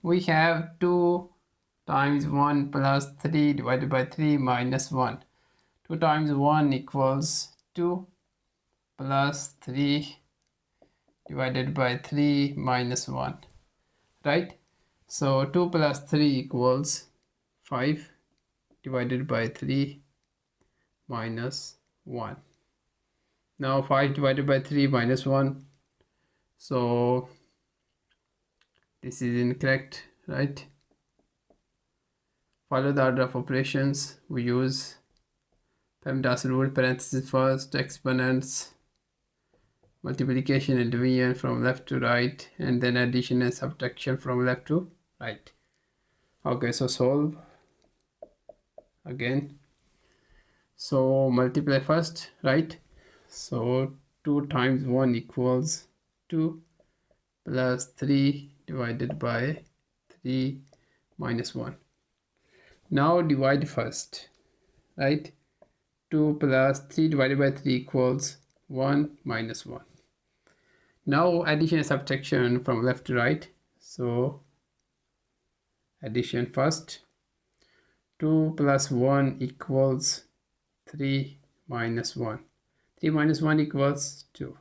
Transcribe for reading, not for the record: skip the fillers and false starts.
we have 2 times 1 plus 3 divided by 3 minus 1. 2 times 1 equals 2 plus 3 divided by 3 minus 1, right? So 2 plus 3 equals 5 divided by 3 minus 1. Now 5 divided by 3 minus 1, so this is incorrect, right? Follow the order of operations. We use PEMDAS rule, parentheses first, exponents, multiplication and division from left to right, and then addition and subtraction from left to right. Okay, so solve again. So multiply first, right? So 2 times 1 equals 2 plus 3 divided by 3 minus 1. Now divide first, right? 2 plus 3 divided by 3 equals 1 minus 1. Now addition and subtraction from left to right. So addition first. 2 plus 1 equals 3 minus 1. 3 minus 1 equals 2.